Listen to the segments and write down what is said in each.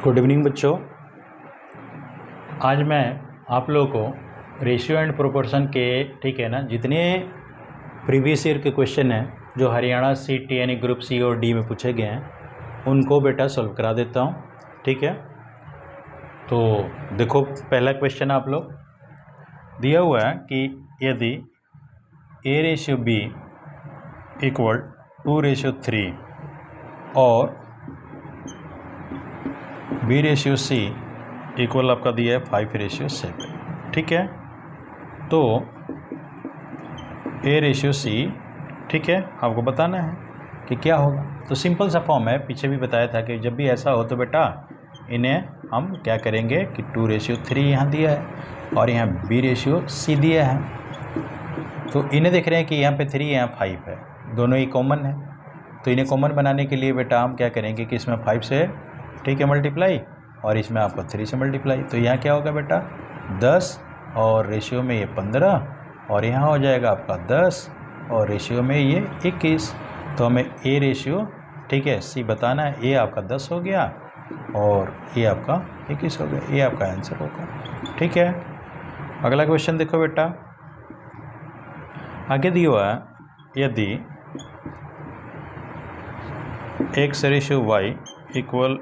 Good evening बच्चों। आज मैं आप लोगों को रेशियो एंड प्रोपोर्शन के ठीक है ना जितने प्रीवियस ईयर के क्वेश्चन हैं जो हरियाणा सीट यानी ग्रुप सी और डी में पूछे गए हैं उनको बेटा सॉल्व करा देता हूँ। ठीक है, तो देखो पहला क्वेश्चन आप लोग दिया हुआ है कि यदि A/B इक्वल 2/3 और B/C इक्वल आपका दिया है 5/7। ठीक है, तो A/C ठीक है आपको बताना है कि क्या होगा। तो सिंपल सा फॉर्म है, पीछे भी बताया था कि जब भी ऐसा हो तो बेटा इन्हें हम क्या करेंगे कि 2/3 यहाँ दिया है और यहाँ B/C दिया है, तो इन्हें देख रहे हैं कि यहाँ पे 3 यहाँ 5 है, दोनों ही कॉमन है। तो इन्हें कॉमन बनाने के लिए बेटा हम क्या करेंगे कि इसमें 5 से ठीक है मल्टीप्लाई और इसमें आपका 3 से मल्टीप्लाई, तो यहाँ क्या होगा बेटा 10 और रेशियो में ये 15 और यहाँ हो जाएगा आपका 10 और रेशियो में ये 21। तो हमें A/C ठीक है C बताना है, A आपका 10 हो गया और A आपका 21 हो गया, ये आपका आंसर होगा। ठीक है, अगला क्वेश्चन देखो बेटा, आगे दिया हुआ है यदि X/Y इक्वल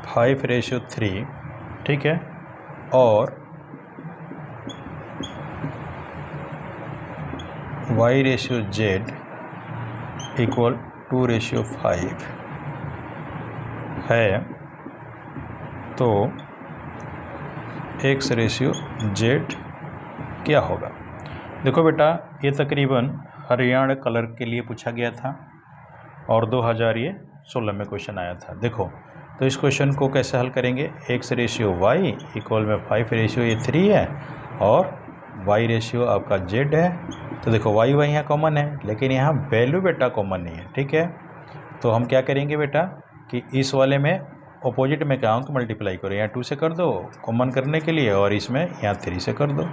5/3 ठीक है और Y/Z इक्वल 2/5 है, तो X/Z क्या होगा। देखो बेटा ये तकरीबन हरियाणा कलर के लिए पूछा गया था और 2016 में क्वेश्चन आया था। देखो तो इस क्वेश्चन को कैसे हल करेंगे, X/Y इक्वल में 5/3 है और Y/Z आपका Z है। तो देखो Y यहाँ कॉमन है लेकिन यहाँ वैल्यू बेटा कॉमन नहीं है। ठीक है, तो हम क्या करेंगे बेटा कि इस वाले में अपोजिट में क्या अंक मल्टीप्लाई करो, यहाँ 2 से कर दो कॉमन करने के लिए और इसमें यहाँ 3 से कर दो।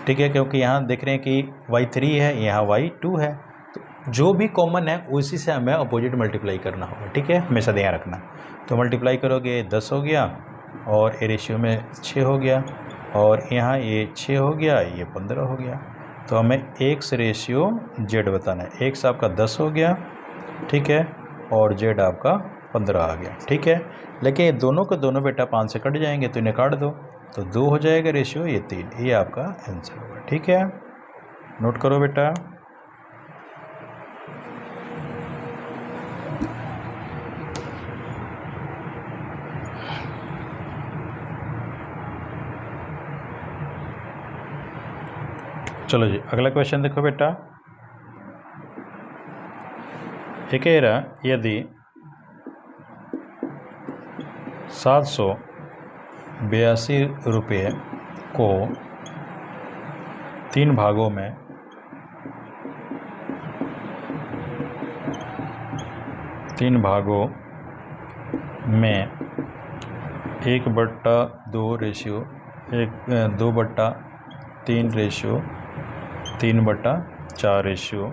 ठीक है, क्योंकि यहाँ देख रहे हैं कि Y3 है यहाँ Y2 है, तो जो भी कॉमन है उसी से हमें अपोजिट मल्टीप्लाई करना होगा। ठीक है, हमेशा ध्यान रखना। तो मल्टीप्लाई करोगे 10 हो गया और A/C में 6 हो गया और यहाँ ये 6 हो गया, ये 15 हो गया। तो हमें X/Z बताना है। X आपका 10 हो गया ठीक है और Z आपका 15 आ गया। ठीक है, लेकिन ये दोनों के दोनों बेटा 5 से कट जाएंगे तो इन्हें काट दो, तो 2 हो जाएगा रेशियो, ये 3, ये आपका आंसर होगा। ठीक है, नोट करो बेटा। चलो जी अगला क्वेश्चन देखो बेटा, ये कह रहा यदि 782 रुपये को 3 भागों में 1/2 रेशियो 2/3 रेशियो 3/4 रेशियो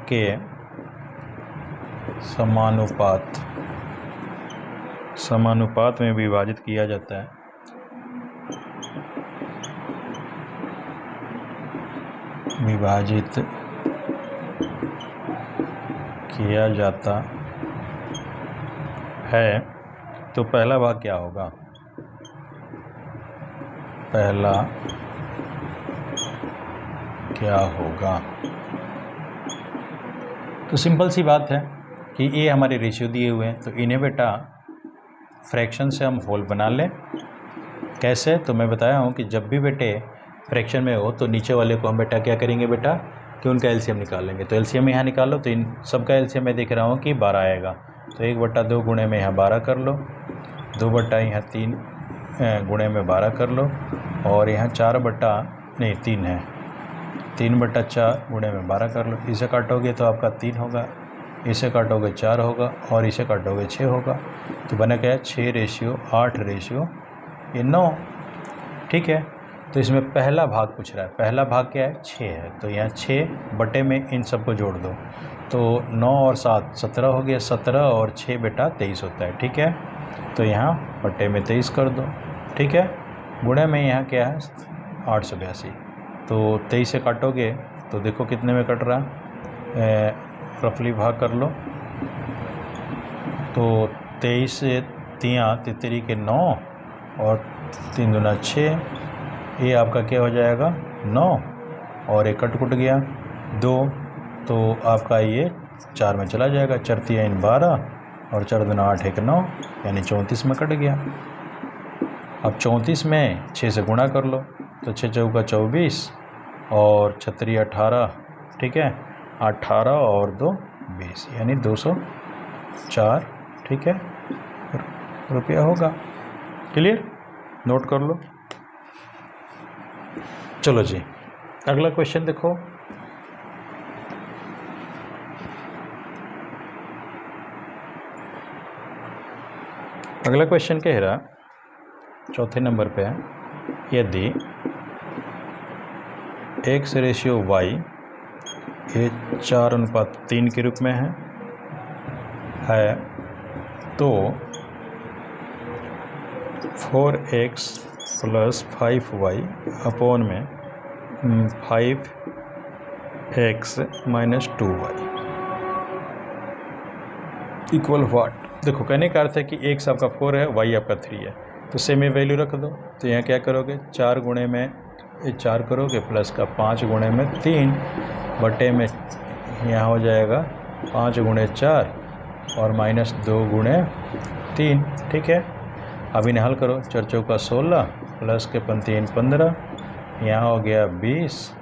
के समानुपात में विभाजित किया जाता है, तो पहला भाग क्या होगा, तो सिंपल सी बात है कि ये हमारे रेशियो दिए हुए हैं, तो इन्हें बेटा फ्रैक्शन से हम होल बना लें। कैसे, तो मैं बताया हूँ कि जब भी बेटे फ्रैक्शन में हो तो नीचे वाले को हम बेटा क्या करेंगे बेटा कि उनका एलसीएम निकालेंगे। तो एलसीएम यहाँ निकालो, तो इन सब का एलसीएम मैं देख रहा हूँ कि 12 आएगा, तो 1/2 गुणे में यहाँ 12 कर लो, 2/3 गुणे में 12 कर लो और यहाँ 3 है, 3/4 गुणे में 12 कर लो। इसे काटोगे तो आपका 3 होगा, इसे काटोगे 4 होगा और इसे काटोगे 6 होगा, तो बना क्या 6/8 ये 9। ठीक है, तो इसमें पहला भाग पूछ रहा है, पहला भाग क्या है 6 है, तो यहाँ 6 बटे में इन सबको जोड़ दो, तो 9 और 7 17 हो गया, 17 और 6 बेटा 23 होता है। ठीक है, तो यहाँ बट्टे में 23 कर दो, ठीक है। गुणे में यहाँ क्या है 882, तो 23 से काटोगे तो देखो कितने में कट रहा है, रफली भाग कर लो। तो 23 से 3 तितरी के 9 और 3 दूना 6, ये आपका क्या हो जाएगा 9, और एक कट कुट गया 2, तो आपका ये 4 में चला जाएगा, 4 3 12 और 4 दूना 8 1 9, यानी 34 में कट गया। अब 34 में 6 से गुणा कर लो, तो 6 चौका 24 और 6 18, ठीक है, 18 और 2 20, यानी 204, ठीक है, रुपया होगा। क्लियर, नोट कर लो। चलो जी, अगला क्वेश्चन देखो। अगला क्वेश्चन कह रहा, चौथे नंबर पे है, यदि x/y ये 4:3 के रूप में है तो 4x + 5y अपॉन में 5x - 2y इक्वल व्हाट। देखो कहने का अर्थ है कि x आपका 4 है, y आपका 3 है, तो सेम वैल्यू रख दो। तो यहाँ क्या करोगे 4 गुणे में 4 करोगे प्लस का 5 गुणे में 3 बटे में यहाँ हो जाएगा 5 गुणे 4 और -2 गुणे 3, ठीक है। अब इन्हें हल करो, 4 चौका 16 प्लस के 3 15, यहाँ हो गया 20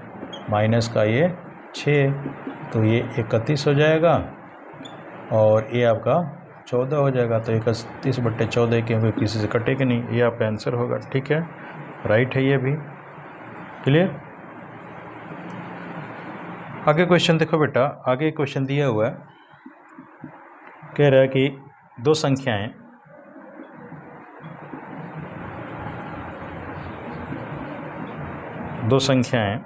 माइनस का ये 6, तो ये 31 हो जाएगा और ये आपका 14 हो जाएगा। तो 31/14 क्योंकि किसी से कटेगा नहीं, ये आपका आंसर होगा, ठीक है, राइट है ये भी। क्लियर। आगे क्वेश्चन देखो बेटा, आगे क्वेश्चन दिया हुआ है, कह रहा है कि दो संख्याएं दो संख्याएं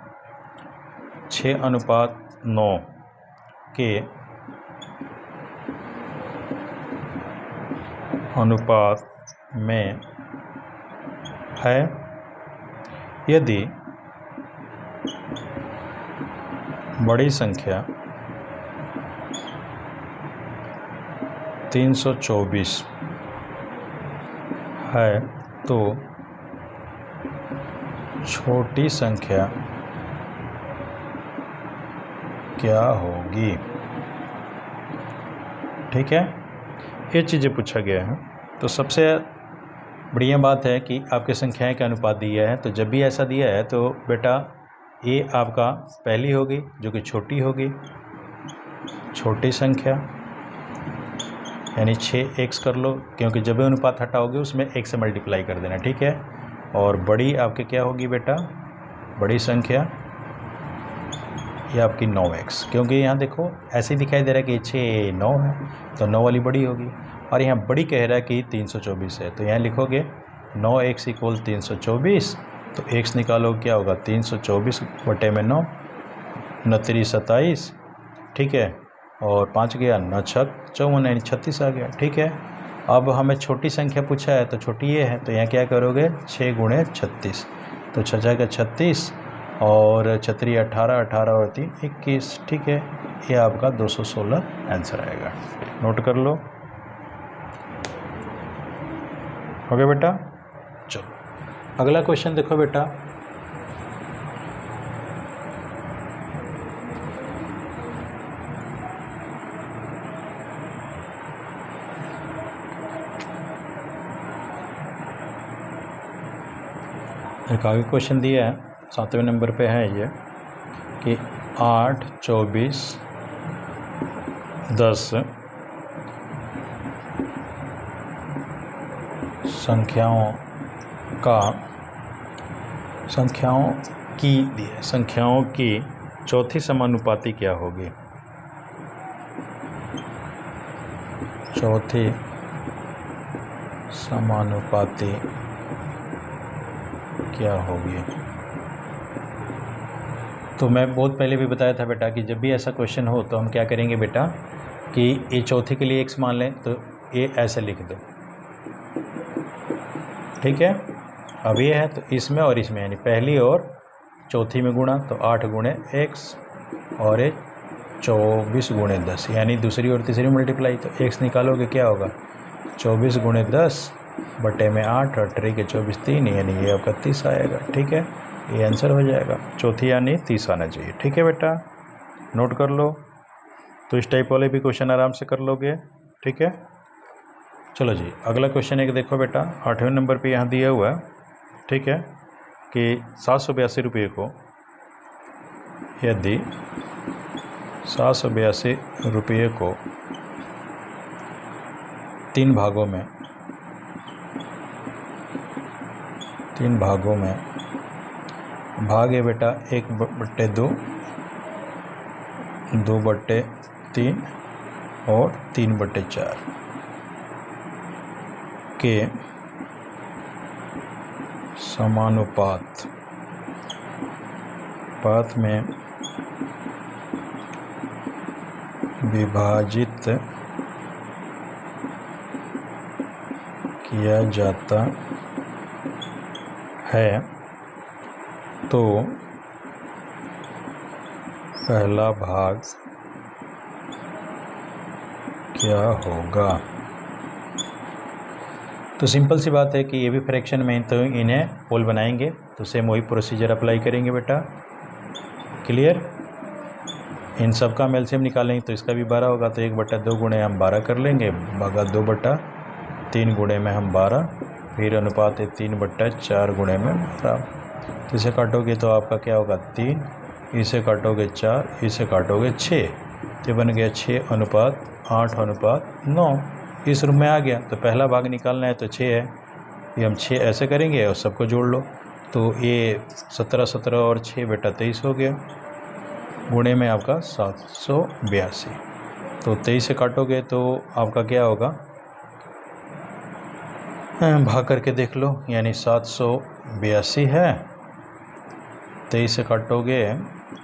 6:9 के अनुपात में है। यदि बड़ी संख्या 324 है तो छोटी संख्या क्या होगी। ठीक है, ये चीज़ें पूछा गया है। तो सबसे बढ़िया बात है कि आपके संख्याएं का अनुपात दिया है, तो जब भी ऐसा दिया है तो बेटा ये आपका पहली होगी जो कि छोटी होगी, छोटी संख्या यानी 6x कर लो, क्योंकि जब भी अनुपात हटाओगे उसमें x से मल्टीप्लाई कर देना, ठीक है। और बड़ी आपके क्या होगी बेटा, बड़ी संख्या ये आपकी 9x, क्योंकि यहाँ देखो ऐसे ही दिखाई दे रहा है कि 6 9 है तो 9 वाली बड़ी होगी, और यहाँ बड़ी कह रहा है कि 324 है, तो यहाँ लिखोगे 9x = 324, तो x निकालो क्या होगा 324 बटे में 9, 9 3 27, ठीक है, और 5 गया 9 6 54 यानी 36 आ गया, ठीक है। अब हमें छोटी संख्या पूछा है तो छोटी ये है, तो यहाँ क्या करोगे 6 × 36, तो 6 जाएगा 36 और 6 18 18 और 3 21, ठीक है, ये आपका 216 आंसर आएगा। नोट कर लो, हो गया बेटा। चलो अगला क्वेश्चन देखो बेटा, एक आगे क्वेश्चन दिया है 7वें नंबर पे है ये कि 8 24 10 संख्याओं की चौथी समानुपाती क्या होगी। चौथी समानुपाती क्या होगी। तो मैं बहुत पहले भी बताया था बेटा कि जब भी ऐसा क्वेश्चन हो तो हम क्या करेंगे बेटा कि ये चौथे के लिए x मान लें, तो ये ऐसे लिख दो ठीक है। अब ये है तो इसमें और इसमें यानी पहली और चौथी में गुणा तो 8 गुणे x और ये 24 गुणे 10 यानी दूसरी और तीसरी मल्टीप्लाई तो x निकालोगे क्या होगा 24 गुणे 10 बटे में 8 और 3 के 24 3 यानी ये आपका 30 आएगा। ठीक है, ये आंसर हो जाएगा। चौथी यानी 30 आना चाहिए। ठीक है बेटा, नोट कर लो। तो इस टाइप वाले भी क्वेश्चन आराम से कर लोगे। ठीक है, चलो जी अगला क्वेश्चन एक देखो बेटा, 8वें नंबर पे यहाँ दिया हुआ है। ठीक है, कि 782 रुपये को यदि 782 रुपये को 3 भागों में भाग है बेटा 1/2, 2/3 और 3/4 के समानुपात में विभाजित किया जाता है तो पहला भाग क्या होगा। तो सिंपल सी बात है कि ये भी फ्रैक्शन में तो इन्हें पोल बनाएंगे तो सेम वही प्रोसीजर अप्लाई करेंगे बेटा। क्लियर, इन सब का एलसीएम निकालेंगे तो इसका भी 12 होगा तो 1/2 गुणे हम 12 कर लेंगे, भागा 2/3 गुणे में हम 12, फिर अनुपात है 3/4 गुणे में 12। तो इसे काटोगे तो आपका क्या होगा 3, इसे काटोगे 4, इसे काटोगे 6, तो बन गया 6:8:9। इस रूप में आ गया। तो पहला भाग निकालना है तो 6 है, ये हम 6 ऐसे करेंगे और सबको जोड़ लो तो ये 17 और 6 बेटा 23 हो गया, गुणे में आपका 782। तो 23 से काटोगे तो आपका क्या होगा, भाग करके देख लो, यानी 782 है। 23 से काटोगे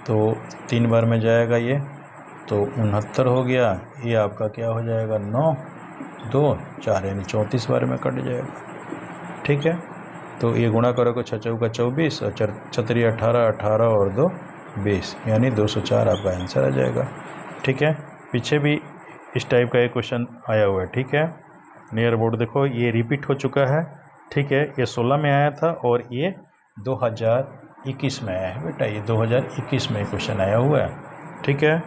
तो 3 बार में जाएगा ये तो 69 हो गया। ये आपका क्या हो जाएगा 9, 2, 4 यानी 34 बार में कट जाएगा। ठीक है, तो ये गुणा करोगे 6 चौका 24 और 4 18, 18 और 2 20 यानी 204 आपका आंसर आ जाएगा। ठीक है, पीछे भी इस टाइप का एक क्वेश्चन आया हुआ है। ठीक है, नियर बोर्ड देखो ये रिपीट हो चुका है। ठीक है, ये 16 में आया था और ये 2021 में आया है बेटा, ये 2021 में क्वेश्चन आया हुआ है। ठीक है,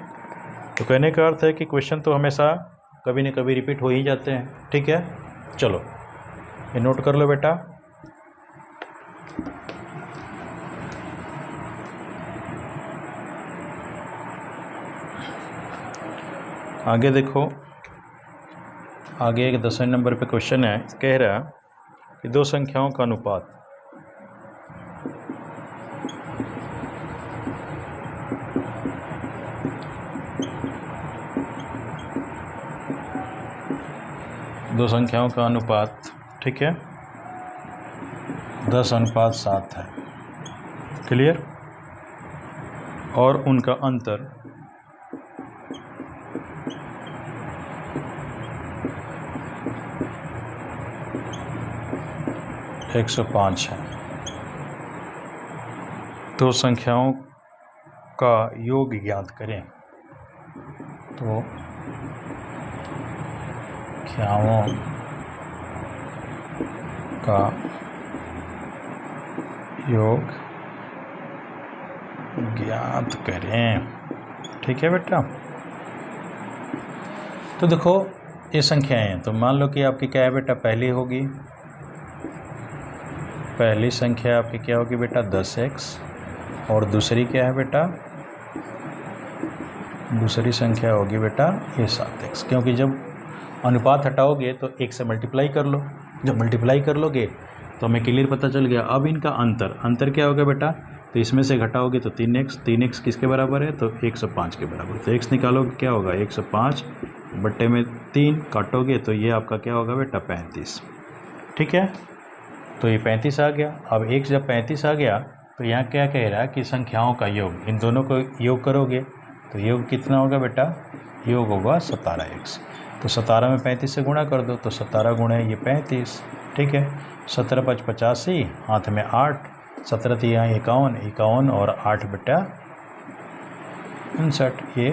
तो कहने का अर्थ है कि क्वेश्चन तो हमेशा कभी न कभी रिपीट हो ही जाते हैं। ठीक है, चलो ये नोट कर लो बेटा। आगे देखो, आगे एक 10वें नंबर पे क्वेश्चन है, कह रहा कि दो संख्याओं का अनुपात ठीक है 10:7 है। क्लियर, और उनका अंतर 105 है। तो संख्याओं का योग ज्ञात करें। तो संख्याओं का योग ज्ञात करें। ठीक है बेटा, तो देखो ये संख्याएं हैं, तो मान लो कि आपकी क्या है बेटा, पहली होगी, पहली संख्या आपकी क्या होगी बेटा 10x, और दूसरी क्या है बेटा, दूसरी संख्या होगी बेटा ये 7x। क्योंकि जब अनुपात हटाओगे तो 1 से मल्टीप्लाई कर लो, जब मल्टीप्लाई कर लोगे तो हमें क्लियर पता चल गया। अब इनका अंतर क्या होगा बेटा, तो इसमें से घटाओगे तो 3x किसके बराबर है, तो 105 के बराबर। तो x निकालोगे क्या होगा 105 बट्टे में 3 काटोगे तो ये आपका क्या होगा बेटा 35। ठीक है, तो ये 35 आ गया। अब x जब 35 आ गया तो यहाँ क्या कह रहा है कि संख्याओं का योग, इन दोनों को योग करोगे तो योग कितना होगा बेटा, योग होगा 17x। तो 17 में 35 से गुणा कर दो तो 17 गुणे ये 35 ठीक है। 17×5 = 85, हाथ में 8, 17 तिया 51, 51 और 8 बटा 59, ये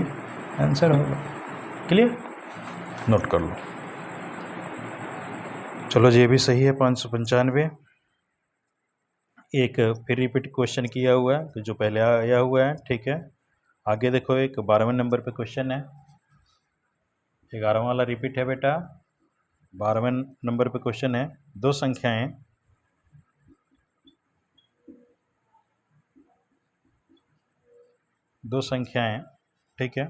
आंसर होगा। क्लियर, नोट कर लो। चलो जी, ये भी सही है 595। एक फिर रिपीट क्वेश्चन किया हुआ है तो जो पहले आया हुआ है, ठीक है। आगे देखो, एक 12वें नंबर पे क्वेश्चन है, 11वां वाला रिपीट है बेटा। 12वें नंबर पे क्वेश्चन है, दो संख्याएं, ठीक है,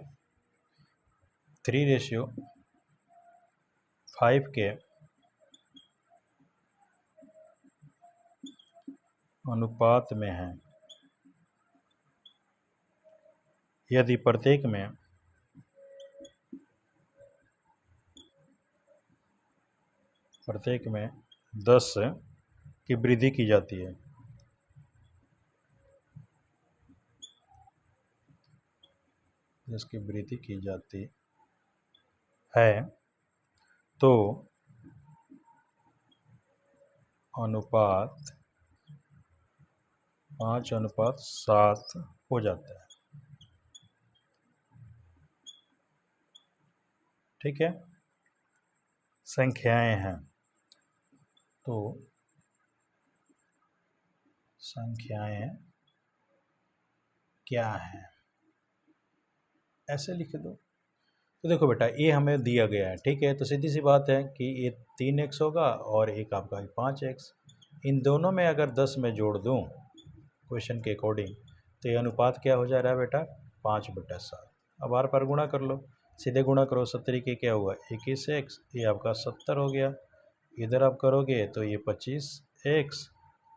3:5 के अनुपात में है। यदि प्रत्येक में 10 की वृद्धि की जाती है, जिसकी वृद्धि की जाती है, तो अनुपात 5:7 हो जाता है। ठीक है, संख्याएं हैं, तो संख्याएं क्या है, ऐसे लिख दो। तो देखो बेटा, ये हमें दिया गया है, ठीक है। तो सीधी सी बात है कि ये 3x होगा और एक आपका 5x। इन दोनों में अगर 10 में जोड़ दूं क्वेश्चन के अकॉर्डिंग, तो ये अनुपात क्या हो जा रहा है बेटा, 5/7। अब बार बार गुणा कर लो, सीधे गुणा करो। 70 के क्या हुआ, 21x, ये आपका 70 हो गया। इधर आप करोगे तो ये 25x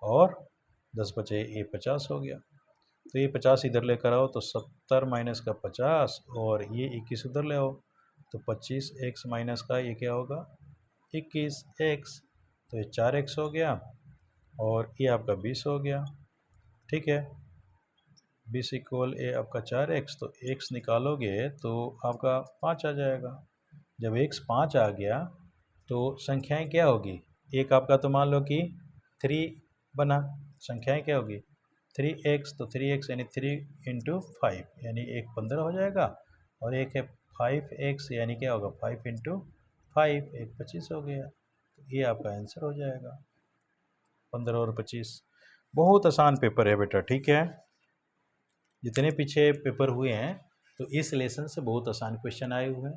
और 10 बचे ये 50 हो गया। तो ये 50 इधर लेकर आओ तो 70 माइनस का 50 और ये 21 उधर ले आओ तो 25x माइनस का ये क्या होगा, 21x। तो ये 4x हो गया और ये आपका 20 हो गया। ठीक है, 20 इक्वल ये आपका 4x, तो x निकालोगे तो आपका 5 आ जाएगा। जब x 5 आ गया तो संख्याएं क्या होगी, एक आपका तो मान लो कि 3 बना, संख्याएं क्या होगी 3x, तो 3x यानी 3 × 5 यानी एक 15 हो जाएगा, और एक है 5x यानी क्या होगा 5 × 5, एक 25 हो गया। तो ये आपका आंसर हो जाएगा 15 और 25। बहुत आसान पेपर है बेटा, ठीक है। जितने पीछे पेपर हुए हैं तो इस लेसन से बहुत आसान क्वेश्चन आए हुए हैं,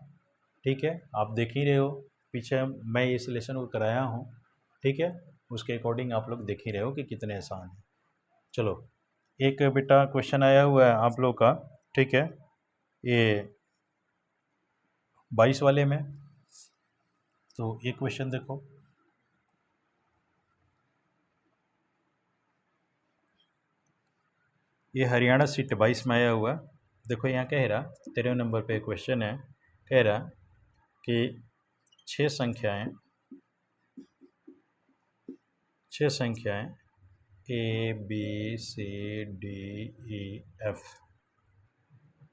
ठीक है। आप देख ही रहे हो, पीछे मैं इस लेसन को कराया हूँ, ठीक है। उसके अकॉर्डिंग आप लोग देख ही रहे हो कि कितने आसान हैं। चलो, एक बेटा क्वेश्चन आया हुआ है आप लोग का, ठीक है, ये 22 वाले में। तो ये क्वेश्चन देखो, ये हरियाणा सीट 22 में आया हुआ। देखो यहाँ कह रहा 13वें नंबर पे क्वेश्चन है, कह रहा कि 6 संख्याएं A B C D E F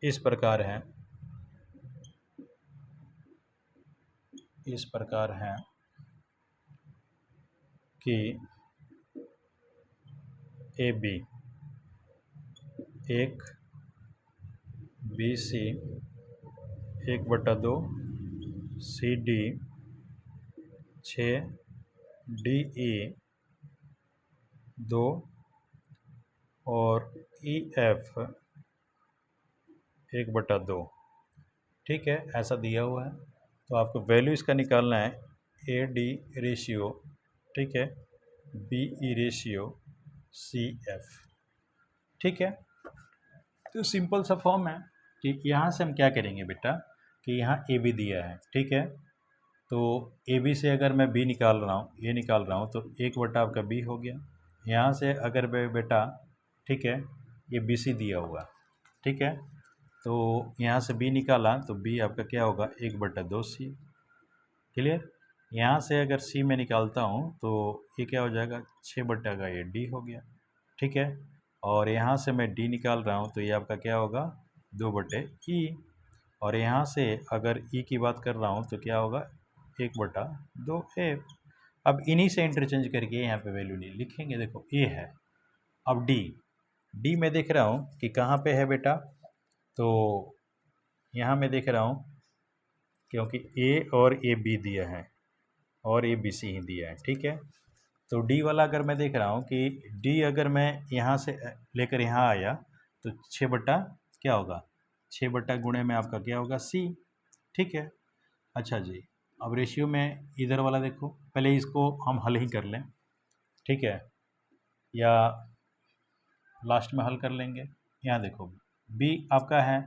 इस प्रकार हैं कि AB 1, BC 1/2, CD 6, DE 2 और EF 1/2। ठीक है, ऐसा दिया हुआ है। तो आपको वैल्यू इसका निकालना है, AD रेशियो, ठीक है, BE रेशियो, CF। ठीक है, तो सिंपल सा फॉर्म है कि यहाँ से हम क्या करेंगे बेटा, कि यहाँ AB दिया है, ठीक है। तो AB से अगर मैं B निकाल रहा हूँ, ये निकाल रहा हूँ, तो 1 आपका B हो गया। यहाँ से अगर बेटा, ठीक है, ये BC दिया हुआ, ठीक है, तो यहाँ से B निकाला तो B आपका क्या होगा 1/2 C। क्लियर। यहाँ से अगर C में निकालता हूँ तो ये क्या हो जाएगा 6 का ये D हो गया, ठीक है। और यहाँ से मैं D निकाल रहा हूँ तो ये आपका क्या होगा 2/E। और यहाँ से अगर E की बात कर रहा हूँ तो क्या होगा 1/2F। अब इन्हीं से इंटरचेंज करके यहाँ पे वैल्यू नहीं लिखेंगे। देखो ए है, अब डी मैं देख रहा हूँ कि कहाँ पे है बेटा, तो यहाँ मैं देख रहा हूँ क्योंकि ए और ए बी दिया है और ए बी सी ही दिया है, ठीक है। तो डी वाला अगर मैं देख रहा हूँ कि डी अगर मैं यहाँ से लेकर यहाँ आया तो 6 बट्टा क्या होगा, 6 बट्टा गुणे में आपका क्या होगा सी, ठीक है। अच्छा जी, अब रेशियो में इधर वाला देखो, पहले इसको हम हल ही कर लें, ठीक है, या लास्ट में हल कर लेंगे। यहाँ देखो बी आपका है,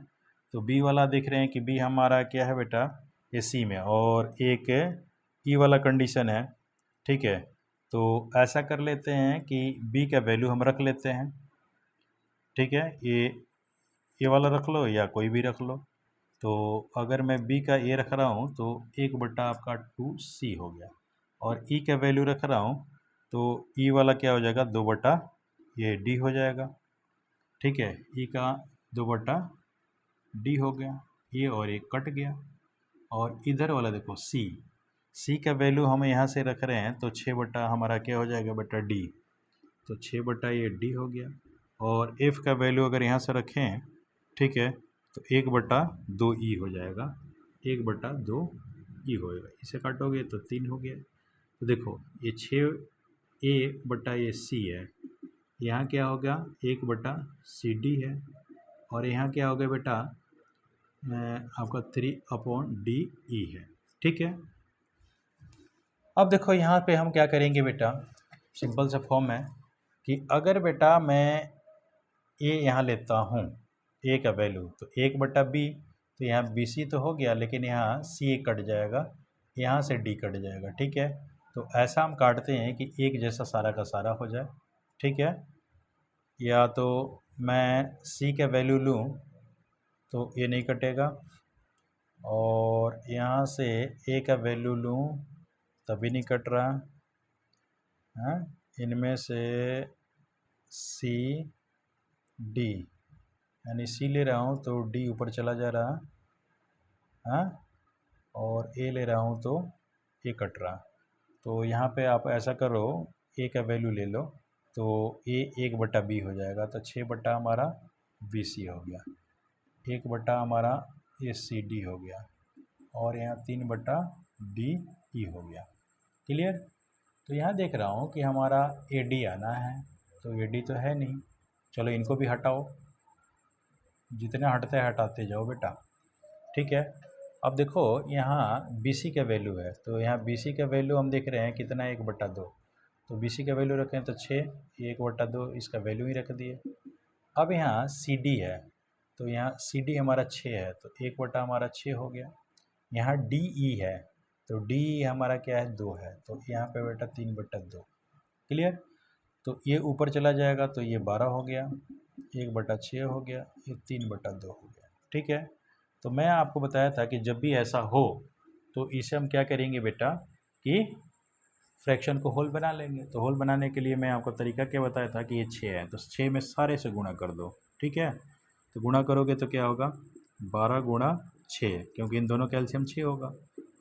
तो बी वाला देख रहे हैं कि बी हमारा क्या है बेटा, ये सी में, और एक ई वाला कंडीशन है, ठीक है। तो ऐसा कर लेते हैं कि बी का वैल्यू हम रख लेते हैं, ठीक है, ये वाला रख लो या कोई भी रख लो। तो अगर मैं बी का ए रख रहा हूँ तो 1/, आपका 2c हो गया, और ई का वैल्यू रख रहा हूँ तो ई वाला क्या हो जाएगा, 2/, ये डी हो जाएगा, ठीक है। ई का 2/, डी हो गया, ये और एक कट गया, और इधर वाला देखो सी का वैल्यू हम यहाँ से रख रहे हैं तो 6/, हमारा क्या हो जाएगा बेटा डी, तो 6/, ये डी हो गया। और एफ़ का वैल्यू अगर यहाँ से रखें, ठीक है, तो 1/2 ई हो जाएगा, 1/2 ई होएगा, इसे काटोगे तो 3 हो गया। तो देखो ये 6 ये सी है, यहाँ क्या होगा 1/CD है, और यहाँ क्या हो गया बेटा आपका 3/DE है, ठीक है। अब देखो यहाँ पे हम क्या करेंगे बेटा, सिंपल सा फॉर्म है कि अगर बेटा मैं ए यहाँ लेता हूँ, ए का वैल्यू तो 1/b, तो यहाँ BC तो हो गया, लेकिन यहाँ सी कट जाएगा, यहाँ से डी कट जाएगा, ठीक है। तो ऐसा हम काटते हैं कि एक जैसा सारा का सारा हो जाए, ठीक है। या तो मैं सी का वैल्यू लूँ तो ये नहीं कटेगा, और यहाँ से ए का वैल्यू लूँ तभी नहीं कट रहा है, इनमें से सी डी, यानी सी ले रहा हूँ तो डी ऊपर चला जा रहा है, और ए ले रहा हूँ तो ए कट रहा। तो यहाँ पे आप ऐसा करो, ए का वैल्यू ले लो तो ए 1/b हो जाएगा, तो 6 हमारा BC हो गया, 1 हमारा ये CD हो गया, और यहाँ 3/DE हो गया, क्लियर। तो यहाँ देख रहा हूँ कि हमारा AD आना है, तो AD तो है नहीं, चलो इनको भी हटाओ, जितने हटते हटाते जाओ बेटा, ठीक है। अब देखो यहाँ BC का वैल्यू है, तो यहाँ BC का वैल्यू हम देख रहे हैं कितना है 1/2, तो BC का वैल्यू रखें तो 6, 1/2 इसका वैल्यू ही रख दिए। अब यहाँ CD है, तो यहाँ CD हमारा 6 है, तो 1/, हमारा 6 हो गया। यहाँ DE है, तो DE हमारा क्या है 2 है, तो यहाँ पे बेटा 3/2, क्लियर। तो ये ऊपर चला जाएगा तो ये 12 हो गया, 1/6 हो गया, ये 3/2 हो गया, ठीक है। तो मैं आपको बताया था कि जब भी ऐसा हो तो इसे हम क्या करेंगे बेटा कि फ्रैक्शन को होल बना लेंगे। तो होल बनाने के लिए मैं आपको तरीका क्या बताया था कि ये 6 है, तो 6 में सारे से गुणा कर दो, ठीक है। तो गुणा करोगे तो क्या होगा 12 गुणा 6, क्योंकि इन दोनों का एलसीएम 6 होगा,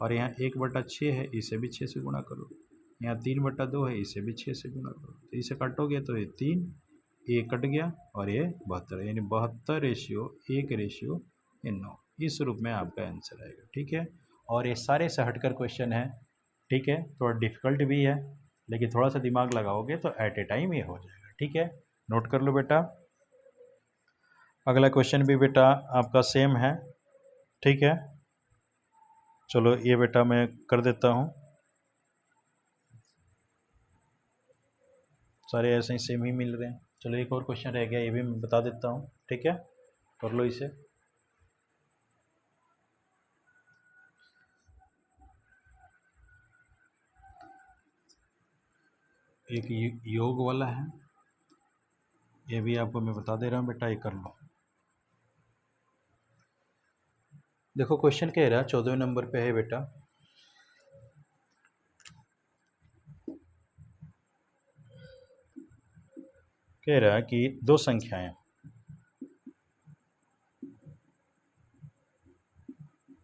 और यहाँ 1/6 है, इसे भी 6 से गुणा करो, यहाँ 3/2 है, इसे भी 6 से गुणा करो, तो इसे काटोगे तो ये 3, ये कट गया, और ये 72, यानी 72:1:9, इस रूप में आपका आंसर आएगा, ठीक है। और ये सारे से हटकर क्वेश्चन है, ठीक है, थोड़ा डिफ़िकल्ट भी है, लेकिन थोड़ा सा दिमाग लगाओगे तो एट ए टाइम ये हो जाएगा, ठीक है। नोट कर लो बेटा। अगला क्वेश्चन भी बेटा आपका सेम है, ठीक है। चलो ये बेटा मैं कर देता हूँ, सारे ऐसे ही सेम ही मिल रहे हैं। चलो एक और क्वेश्चन रह गया, ये भी मैं बता देता हूँ, ठीक है, कर लो इसे। एक योग वाला है, ये भी आपको मैं बता दे रहा हूँ बेटा, ये कर लो। देखो क्वेश्चन कह रहा है 14वें नंबर पे है बेटा, कह रहा है कि दो संख्याएं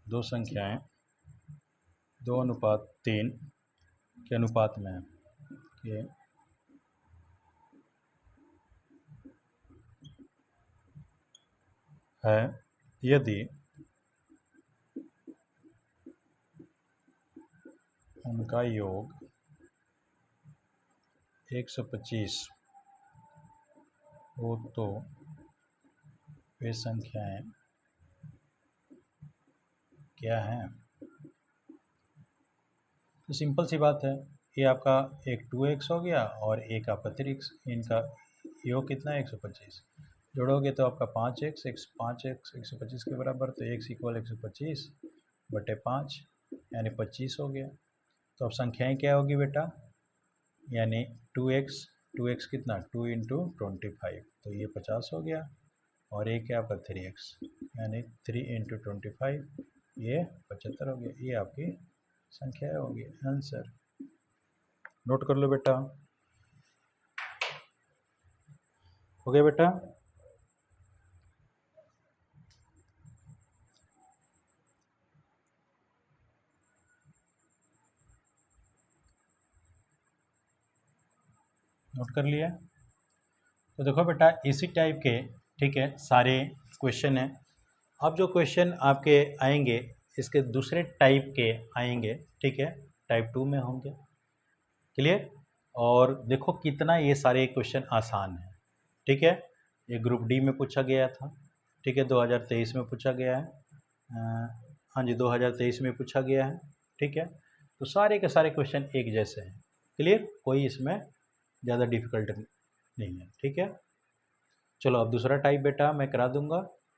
2:3 के अनुपात में है यदि उनका योग 125 हो तो वे संख्याएं क्या हैं। तो सिंपल सी बात है, ये आपका एक 2x हो गया और एक आपका 3x, इनका योग कितना है 125, जोड़ोगे तो आपका 5x 125 के बराबर, तो x इक्वल 125 बटे 5 यानी 25 हो गया। तो अब संख्याएं क्या होगी बेटा, यानी 2x कितना 2 इंटू 25, तो ये 50 हो गया, और एक है आपका 3x यानी 3 इंटू 25, ये 75 हो गया। ये आपकी संख्या होगी, आंसर नोट कर लो बेटा। हो गया बेटा। नोट कर लिया। तो देखो बेटा, इसी टाइप के ठीक है सारे क्वेश्चन हैं। अब जो क्वेश्चन आपके आएंगे इसके दूसरे टाइप के आएंगे, ठीक है, टाइप 2 में होंगे। क्लियर। और देखो कितना ये सारे क्वेश्चन आसान हैं, ठीक है। ये ग्रुप डी में पूछा गया था, ठीक है, 2023 में पूछा गया है। हाँ जी, 2023 में पूछा गया है, ठीक है। तो सारे के सारे क्वेश्चन एक जैसे हैं। क्लियर, कोई इसमें ज़्यादा डिफिकल्ट नहीं है, ठीक है। चलो अब दूसरा टाइप बेटा मैं करा दूंगा।